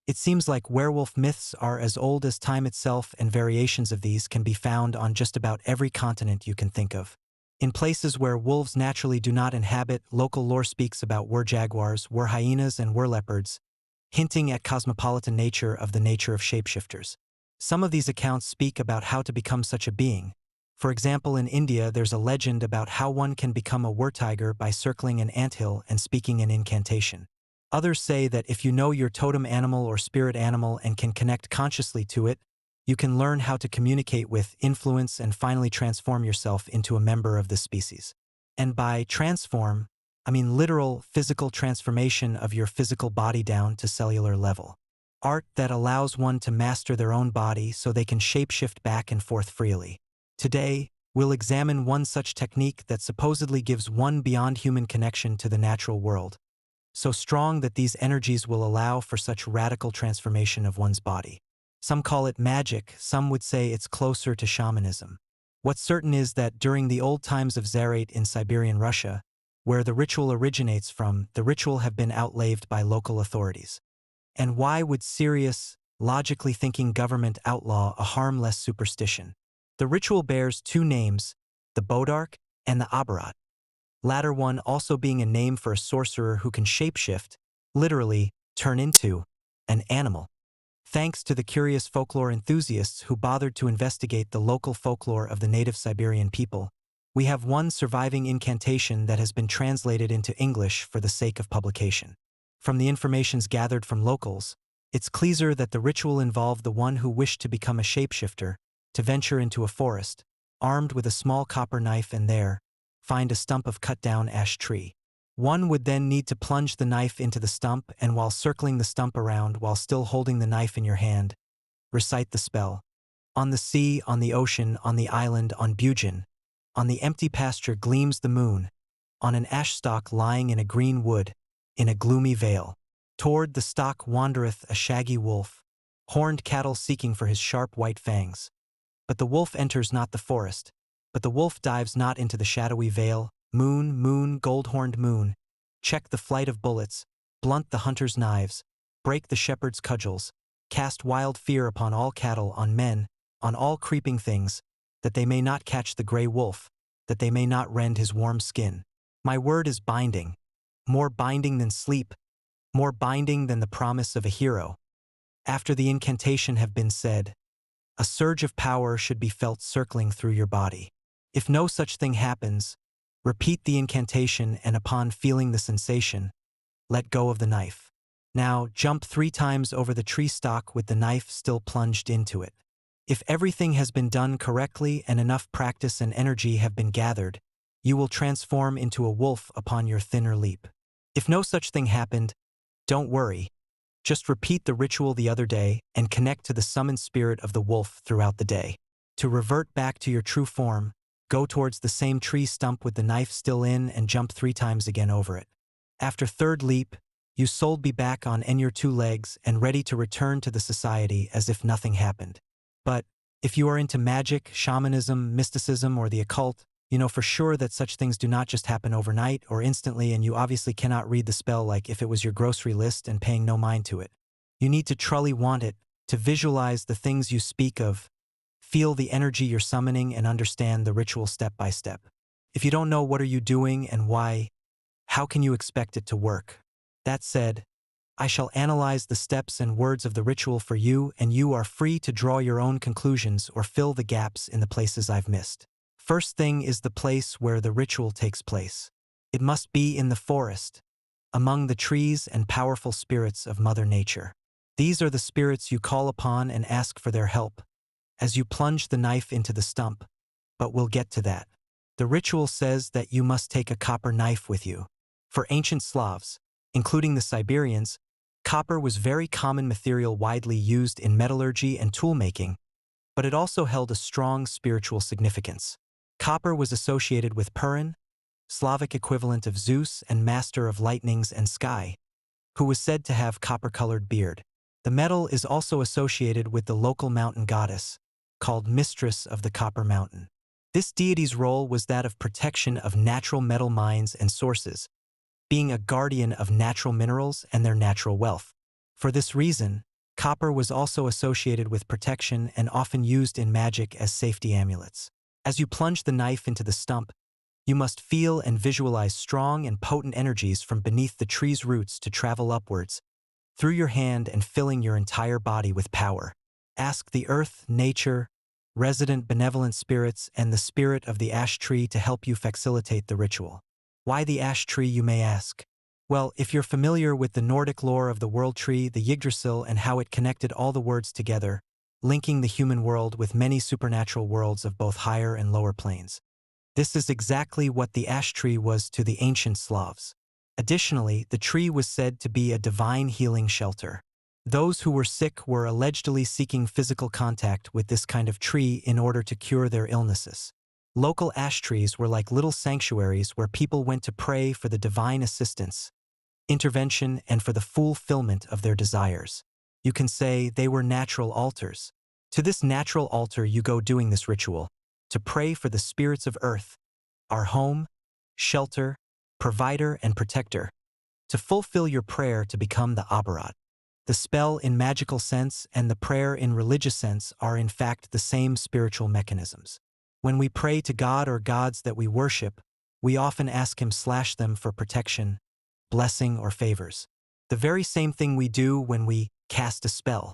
It seems like werewolf myths are as old as time itself, and variations of these can be found on just about every continent you can think of. In places where wolves naturally do not inhabit, local lore speaks about were-jaguars, were-hyenas, and were-leopards, hinting at cosmopolitan nature of the nature of shapeshifters. Some of these accounts speak about how to become such a being. For example, in India there's a legend about how one can become a were-tiger by circling an anthill and speaking an incantation. Others say that if you know your totem animal or spirit animal and can connect consciously to it, you can learn how to communicate with, influence, and finally transform yourself into a member of this species. And by transform, I mean literal, physical transformation of your physical body down to cellular level. Art that allows one to master their own body so they can shapeshift back and forth freely. Today, we'll examine one such technique that supposedly gives one beyond human connection to the natural world, so strong that these energies will allow for such radical transformation of one's body. Some call it magic, some would say it's closer to shamanism. What's certain is that during the old times of Zarate in Siberian Russia, where the ritual originates from, the ritual have been outlawed by local authorities. And why would serious, logically thinking government outlaw a harmless superstition? The ritual bears two names, the Bodark and the Oborot. Latter one also being a name for a sorcerer who can shapeshift, literally, turn into, an animal. Thanks to the curious folklore enthusiasts who bothered to investigate the local folklore of the native Siberian people, we have one surviving incantation that has been translated into English for the sake of publication. From the informations gathered from locals, it's clear that the ritual involved the one who wished to become a shapeshifter, to venture into a forest, armed with a small copper knife, and there find a stump of cut-down ash tree. One would then need to plunge the knife into the stump, and while circling the stump around while still holding the knife in your hand, recite the spell. On the sea, on the ocean, on the island, on Bujin, on the empty pasture gleams the moon, on an ash stalk lying in a green wood, in a gloomy vale. Toward the stalk wandereth a shaggy wolf, horned cattle seeking for his sharp white fangs. But the wolf enters not the forest, but the wolf dives not into the shadowy vale. Moon, moon, gold-horned moon, check the flight of bullets, blunt the hunter's knives, break the shepherd's cudgels, cast wild fear upon all cattle, on men, on all creeping things, that they may not catch the gray wolf, that they may not rend his warm skin. My word is binding, more binding than sleep, more binding than the promise of a hero. After the incantation have been said, a surge of power should be felt circling through your body. If no such thing happens, repeat the incantation, and upon feeling the sensation, let go of the knife. Now, jump 3 times over the tree stalk with the knife still plunged into it. If everything has been done correctly and enough practice and energy have been gathered, you will transform into a wolf upon your thinner leap. If no such thing happened, don't worry. Just repeat the ritual the other day and connect to the summoned spirit of the wolf throughout the day. To revert back to your true form, go towards the same tree stump with the knife still in and jump 3 times again over it. After 3rd leap, you soul be back on your 2 legs and ready to return to the society as if nothing happened. But if you are into magic, shamanism, mysticism, or the occult, you know for sure that such things do not just happen overnight or instantly, and you obviously cannot read the spell like if it was your grocery list and paying no mind to it. You need to truly want it, to visualize the things you speak of, feel the energy you're summoning, and understand the ritual step by step. If you don't know what are you doing and why, how can you expect it to work? That said, I shall analyze the steps and words of the ritual for you, and you are free to draw your own conclusions or fill the gaps in the places I've missed. First thing is the place where the ritual takes place. It must be in the forest, among the trees and powerful spirits of Mother Nature. These are the spirits you call upon and ask for their help as you plunge the knife into the stump, but we'll get to that. The ritual says that you must take a copper knife with you. For ancient Slavs, including the Siberians, copper was very common material widely used in metallurgy and tool-making, but it also held a strong spiritual significance. Copper was associated with Purin, Slavic equivalent of Zeus and master of lightnings and sky, who was said to have copper-colored beard. The metal is also associated with the local mountain goddess, called Mistress of the Copper Mountain. This deity's role was that of protection of natural metal mines and sources, being a guardian of natural minerals and their natural wealth. For this reason, Copper was also associated with protection and often used in magic as safety amulets. As you plunge the knife into the stump, you must feel and visualize strong and potent energies from beneath the tree's roots to travel upwards, through your hand and filling your entire body with power. Ask the earth, nature, resident benevolent spirits, and the spirit of the ash tree to help you facilitate the ritual. Why the ash tree, you may ask? Well, if you're familiar with the Nordic lore of the world tree, the Yggdrasil, and how it connected all the worlds together, linking the human world with many supernatural worlds of both higher and lower planes. This is exactly what the ash tree was to the ancient Slavs. Additionally, the tree was said to be a divine healing shelter. Those who were sick were allegedly seeking physical contact with this kind of tree in order to cure their illnesses. Local ash trees were like little sanctuaries where people went to pray for the divine assistance, intervention, and for the fulfillment of their desires. You can say they were natural altars. To this natural altar you go doing this ritual, to pray for the spirits of earth, our home, shelter, provider, and protector, to fulfill your prayer to become the Oborot. The spell in magical sense and the prayer in religious sense are in fact the same spiritual mechanisms. When we pray to God or gods that we worship, we often ask him/them for protection, blessing, or favors. The very same thing we do when we cast a spell.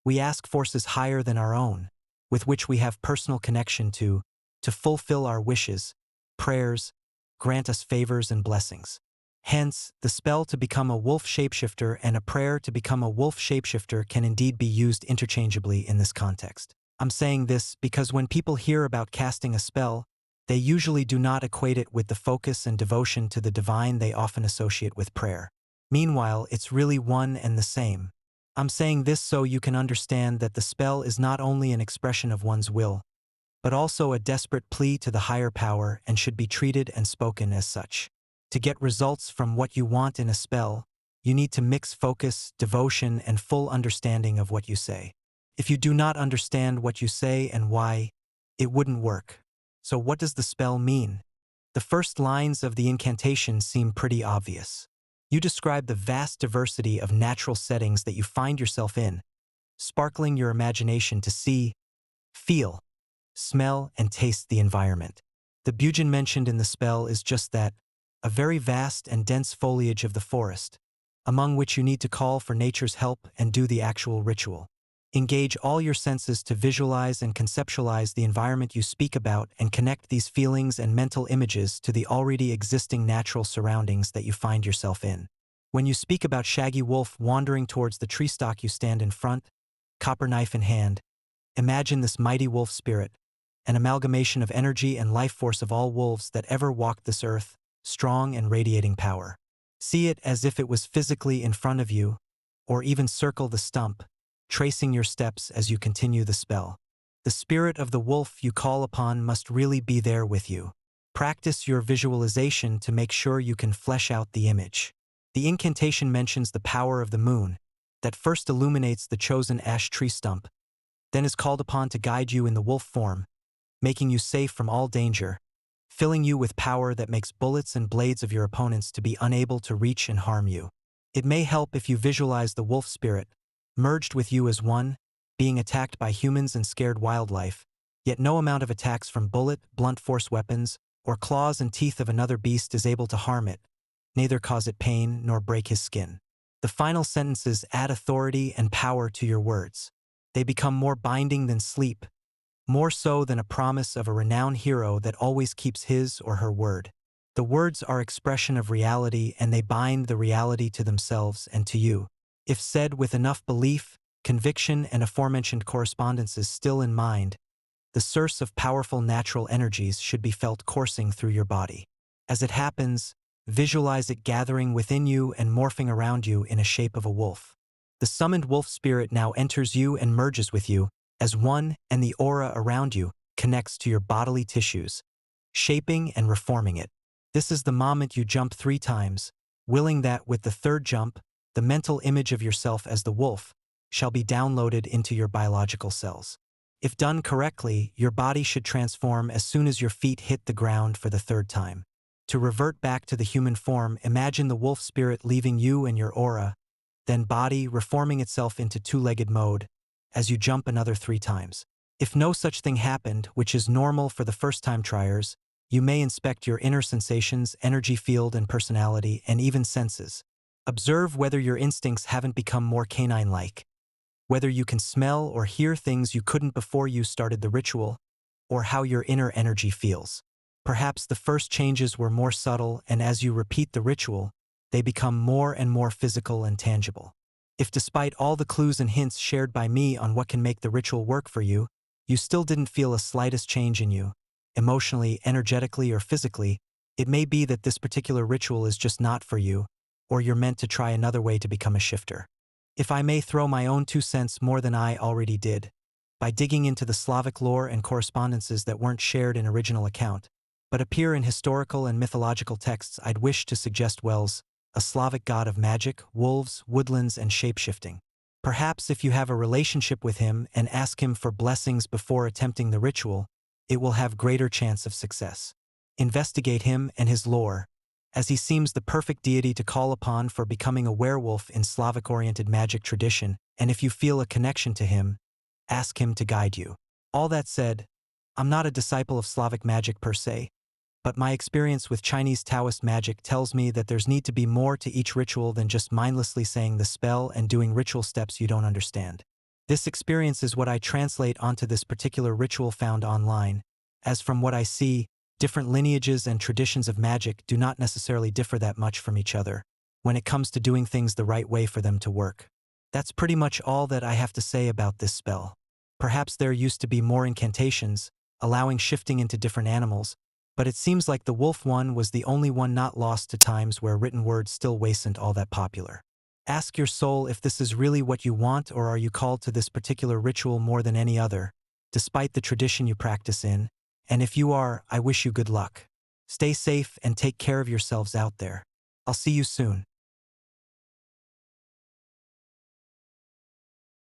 We ask forces higher than our own, with which we have personal connection to fulfill our wishes, prayers, grant us favors and blessings. Hence, the spell to become a wolf shapeshifter and a prayer to become a wolf shapeshifter can indeed be used interchangeably in this context. I'm saying this because when people hear about casting a spell, they usually do not equate it with the focus and devotion to the divine they often associate with prayer. Meanwhile, it's really one and the same. I'm saying this so you can understand that the spell is not only an expression of one's will, but also a desperate plea to the higher power and should be treated and spoken as such. To get results from what you want in a spell, you need to mix focus, devotion, and full understanding of what you say. If you do not understand what you say and why, it wouldn't work. So what does the spell mean? The first lines of the incantation seem pretty obvious. You describe the vast diversity of natural settings that you find yourself in, sparkling your imagination to see, feel, smell, and taste the environment. The bugin mentioned in the spell is just that, a very vast and dense foliage of the forest, among which you need to call for nature's help and do the actual ritual. Engage all your senses to visualize and conceptualize the environment you speak about and connect these feelings and mental images to the already existing natural surroundings that you find yourself in. When you speak about shaggy wolf wandering towards the tree stalk you stand in front, copper knife in hand, imagine this mighty wolf spirit, an amalgamation of energy and life force of all wolves that ever walked this earth, strong and radiating power. See it as if it was physically in front of you, or even circle the stump, tracing your steps as you continue the spell. The spirit of the wolf you call upon must really be there with you. Practice your visualization to make sure you can flesh out the image. The incantation mentions the power of the moon, that first illuminates the chosen ash tree stump, then is called upon to guide you in the wolf form, making you safe from all danger, filling you with power that makes bullets and blades of your opponents to be unable to reach and harm you. It may help if you visualize the wolf spirit, merged with you as one, being attacked by humans and scared wildlife, yet no amount of attacks from bullet, blunt force weapons, or claws and teeth of another beast is able to harm it, neither cause it pain nor break his skin. The final sentences add authority and power to your words. They become more binding than sleep, more so than a promise of a renowned hero that always keeps his or her word. The words are expression of reality and they bind the reality to themselves and to you. If said with enough belief, conviction, and aforementioned correspondences still in mind, the source of powerful natural energies should be felt coursing through your body. As it happens, visualize it gathering within you and morphing around you in a shape of a wolf. The summoned wolf spirit now enters you and merges with you as one, and the aura around you connects to your bodily tissues, shaping and reforming it. This is the moment you jump 3 times, willing that with the 3rd jump, the mental image of yourself as the wolf shall be downloaded into your biological cells. If done correctly, your body should transform as soon as your feet hit the ground for the 3rd time. To revert back to the human form, imagine the wolf spirit leaving you and your aura, then body reforming itself into two-legged mode as you jump another 3 times. If no such thing happened, which is normal for the first-time triers, you may inspect your inner sensations, energy field and personality, and even senses. Observe whether your instincts haven't become more canine-like, whether you can smell or hear things you couldn't before you started the ritual, or how your inner energy feels. Perhaps the first changes were more subtle, and as you repeat the ritual, they become more and more physical and tangible. If despite all the clues and hints shared by me on what can make the ritual work for you, you still didn't feel a slightest change in you, emotionally, energetically, or physically, it may be that this particular ritual is just not for you, or you're meant to try another way to become a shifter. If I may throw my own 2 cents more than I already did, by digging into the Slavic lore and correspondences that weren't shared in original account, but appear in historical and mythological texts, I'd wish to suggest Wells, a Slavic god of magic, wolves, woodlands, and shapeshifting. Perhaps if you have a relationship with him and ask him for blessings before attempting the ritual, it will have greater chance of success. Investigate him and his lore, as he seems the perfect deity to call upon for becoming a werewolf in Slavic-oriented magic tradition, and if you feel a connection to him, ask him to guide you. All that said, I'm not a disciple of Slavic magic per se, but my experience with Chinese Taoist magic tells me that there's need to be more to each ritual than just mindlessly saying the spell and doing ritual steps you don't understand. This experience is what I translate onto this particular ritual found online, as from what I see, different lineages and traditions of magic do not necessarily differ that much from each other when it comes to doing things the right way for them to work. That's pretty much all that I have to say about this spell. Perhaps there used to be more incantations, allowing shifting into different animals, but it seems like the wolf one was the only one not lost to times where written word still wasn't all that popular. Ask your soul if this is really what you want, or are you called to this particular ritual more than any other, despite the tradition you practice in, and if you are, I wish you good luck. Stay safe and take care of yourselves out there. I'll see you soon.